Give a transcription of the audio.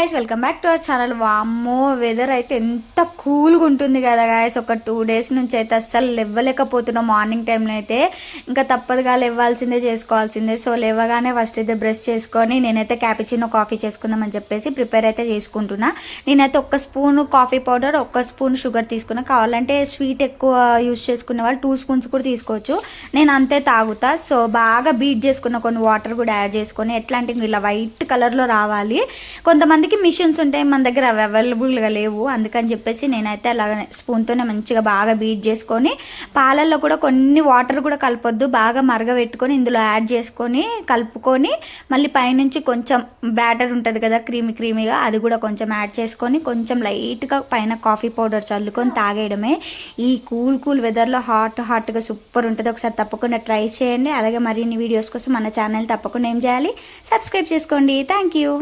Guys, welcome back to our channel. వామ్మో, weather అయితే ఎంత కూల్గా ఉంటుంది కదా గాయస్. ఒక 2 days నుంచి అయితే అస్సలు లేవలేకపోతున్నాం. మార్నింగ్ టైంలో అయితే ఇంకా తప్పదుగా లేవాల్సిందే, చేసుకోవాల్సిందే. సో లేవగానే ఫస్ట్ అయితే బ్రష్ చేసుకొని నేనైతే క్యాపుచినో కాఫీ చేసుకుందామని చెప్పేసి ప్రిపేర్ అయితే చేసుకుంటున్నా. నేనైతే 1 spoon coffee powder, 1 spoon sugar తీసుకున్నా. కావాలంటే స్వీట్ ఎక్కువ యూస్ చేసుకునే వాళ్ళు 2 స్పూన్స్ కూడా తీసుకోవచ్చు. నేను అంతే తాగుతా. సో బాగా బీట్ చేసుకున్న, కొన్ని వాటర్ కూడా యాడ్ చేసుకొని, ఎట్లాంటి ఇలా వైట్ కలర్లో రావాలి. కొంతమందికి మిషన్స్ ఉంటాయి, మన దగ్గర అవి అవైలబుల్గా లేవు. అందుకని చెప్పేసి నేనైతే అలాగనే స్పూన్తోనే మంచిగా బాగా బీట్ చేసుకొని, పాలల్లో కూడా కొన్ని వాటర్ కూడా కలపొద్దు, బాగా మరగబెట్టుకొని ఇందులో యాడ్ చేసుకొని కలుపుకొని, మళ్ళీ పైనుంచి కొంచెం బ్యాటర్ ఉంటుంది కదా క్రీమీగా, అది కూడా కొంచెం యాడ్ చేసుకొని కొంచెం లైట్గా పైన కాఫీ పౌడర్ చల్లుకొని తాగేయడమే. ఈ కూల్ వెదర్లో హాట్గా సూపర్ ఉంటుంది. ఒకసారి తప్పకుండా ట్రై చేయండి. అలాగే మరిన్ని వీడియోస్ కోసం మన ఛానల్ తప్పకుండా ఏం చేయాలి, సబ్స్క్రైబ్ చేసుకోండి. Thank you.